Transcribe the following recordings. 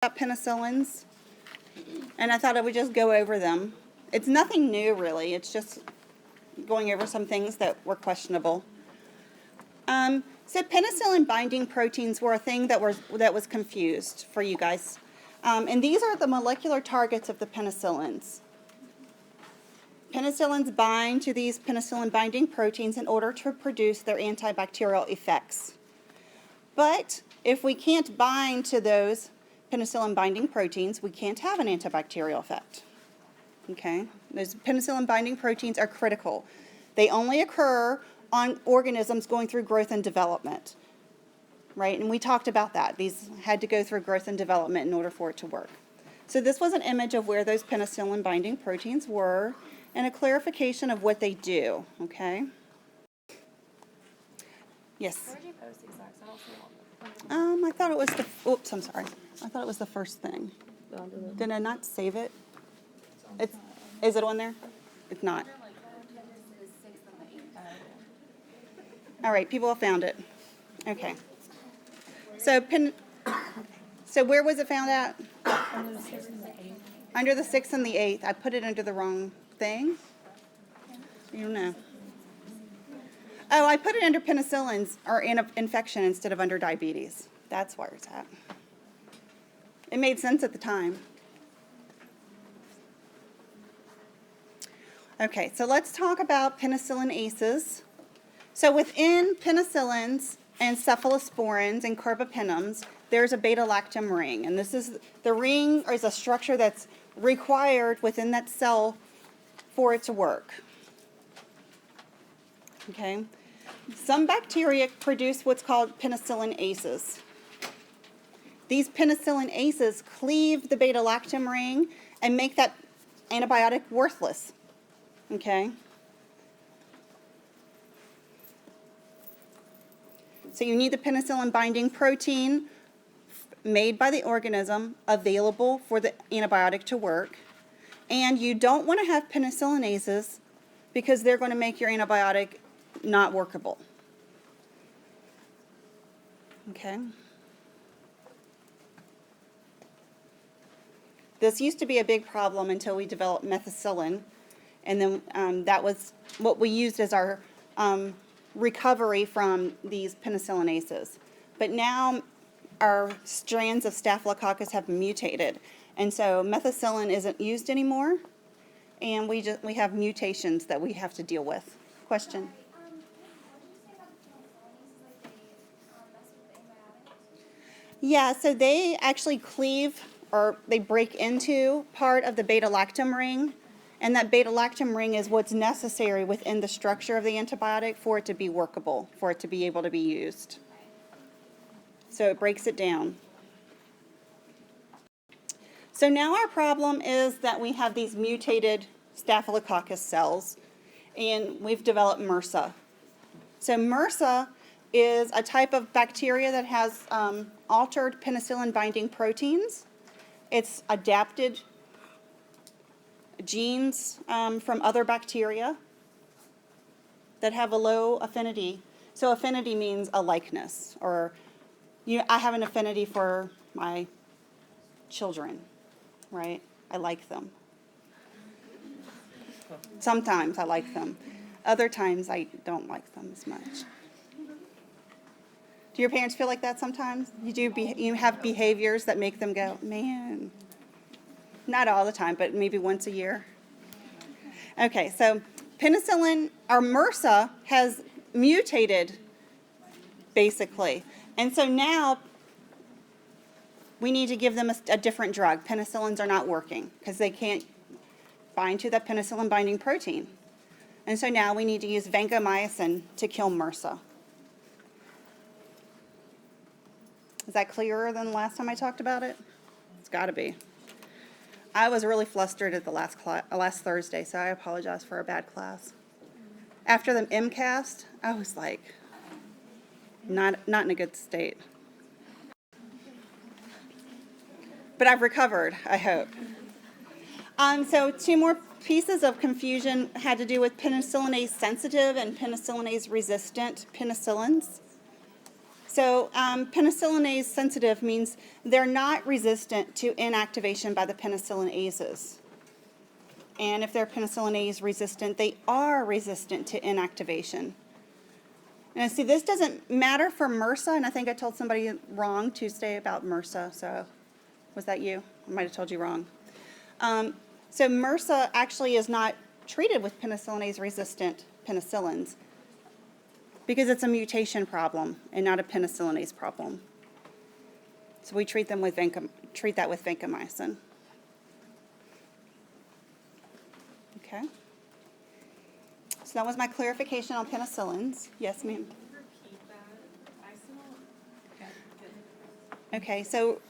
about penicillins, and I thought I would just go over them. It's nothing new, really. It's just going over some things that were questionable. So penicillin binding proteins were a thing that was confused for you guys. And these are the molecular targets of the penicillins. Penicillins bind to these penicillin binding proteins in order to produce their antibacterial effects. But if we can't bind to those penicillin binding proteins, we can't have an antibacterial effect. Okay? Those penicillin binding proteins are critical. They only occur on organisms going through growth and development. Right? And we talked about that. These had to go through growth and development in order for it to work. So this was an image of where those penicillin binding proteins were and a clarification of what they do. Okay? Yes? Where did you post these next? I don't see them. I thought it was the, oops, I'm sorry. I thought it was the first thing. Did I not save it? Is it on there? It's not. All right, people have found it. Okay. So where was it found at? Under the 6th and the 8th. I put it under the wrong thing. You don't know. Oh, I put it under penicillins or infection instead of under diabetes. That's where it's at. It made sense at the time. Okay, so let's talk about penicillin aces. So within penicillins and cephalosporins and carbapenems, there's a beta-lactam ring. And this is, the ring is a structure that's required within that cell for it to work. Okay? Some bacteria produce what's called penicillin aces. These penicillin aces cleave the beta-lactam ring and make that antibiotic worthless. Okay? So you need the penicillin binding protein made by the organism available for the antibiotic to work. And you don't want to have penicillin aces because they're going to make your antibiotic not workable. Okay? This used to be a big problem until we developed methicillin. And then that was what we used as our recovery from these penicillin aces. But now our strands of Staphylococcus have mutated, and so methicillin isn't used anymore, and we have mutations that we have to deal with. Question? Yeah, so they actually cleave or they break into part of the beta-lactam ring. And that beta-lactam ring is what's necessary within the structure of the antibiotic for it to be workable, for it to be able to be used. So it breaks it down. So now our problem is that we have these mutated Staphylococcus cells, and we've developed MRSA. So MRSA is a type of bacteria that has altered penicillin binding proteins. It's adapted genes from other bacteria that have a low affinity. So affinity means a likeness, or I have an affinity for my children, right? I like them. Sometimes I like them. Other times I don't like them as much. Do your parents feel like that sometimes? You have behaviors that make them go, man. Not all the time, but maybe once a year. Okay, so penicillin, or MRSA, has mutated, basically. And so now we need to give them a different drug. Penicillins are not working because they can't bind to that penicillin binding protein. And so now we need to use vancomycin to kill MRSA. Is that clearer than the last time I talked about it? It's got to be. I was really flustered at the last Thursday, so I apologize for a bad class. After the MCAST, I was like, not in a good state. But I've recovered, I hope. So 2 more pieces of confusion had to do with penicillinase sensitive and penicillinase resistant penicillins. So penicillin A's sensitive means they're not resistant to inactivation by the penicillin Aces. And if they're penicillin A's resistant, they are resistant to inactivation. And see, this doesn't matter for MRSA, and I think I told somebody wrong Tuesday about MRSA, so was that you? I might have told you wrong. So MRSA actually is not treated with penicillin A's resistant penicillins because it's a mutation problem and not a penicillin A's problem. So we treat that with vancomycin. Okay. So that was my clarification on penicillins. Yes, ma'am. Repeat that. I still don't get it. Okay, so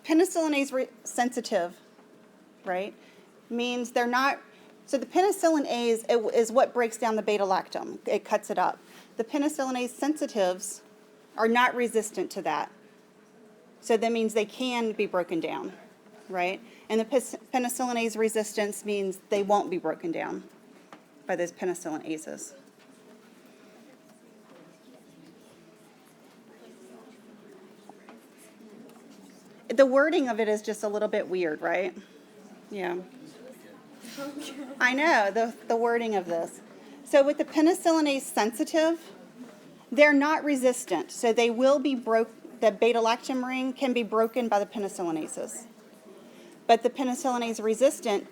penicillin A's sensitive, right, means they're not, so the penicillin A's is what breaks down the beta-lactam. It cuts it up. The penicillin A's sensitives are not resistant to that. So that means they can be broken down, right? And the penicillin A's resistance means they won't be broken down by those penicillin Aces. The wording of it is just a little bit weird, right? Yeah. I know, the wording of this. So with the penicillin A sensitive, they're not resistant. So they will be the beta-lactam ring can be broken by the penicillin Aces. But the penicillin A's resistant,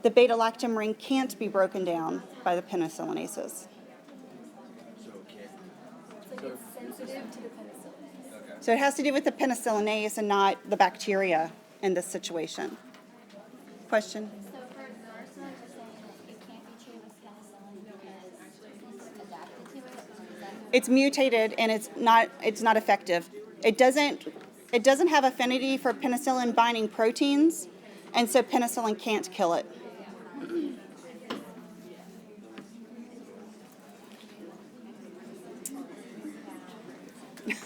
the beta-lactam ring can't be broken down by the penicillin Aces. It's like it's sensitive to the penicillin. So it has to do with the penicillin A's and not the bacteria in this situation. Question? So for MRSA, you're saying that it can't be treated with penicillin because it's adapted to it? Or is that It's mutated and it's not effective. It doesn't have affinity for penicillin binding proteins, and so penicillin can't kill it.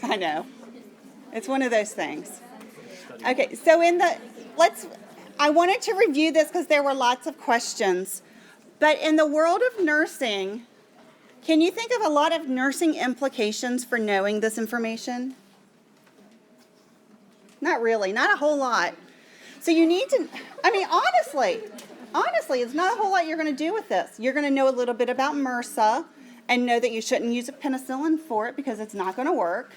I know. It's one of those things. Okay, so I wanted to review this because there were lots of questions. But in the world of nursing, can you think of a lot of nursing implications for knowing this information? Not really, not a whole lot. So you need to, honestly, it's not a whole lot you're going to do with this. You're going to know a little bit about MRSA and know that you shouldn't use a penicillin for it because it's not going to work.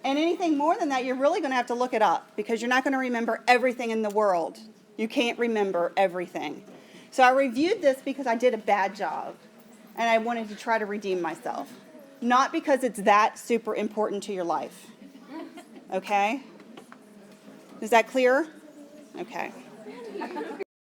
And anything more than that, you're really going to have to look it up because you're not going to remember everything in the world. You can't remember everything. So I reviewed this because I did a bad job and I wanted to try to redeem myself. Not because it's that super important to your life. Okay? Is that clear? Okay.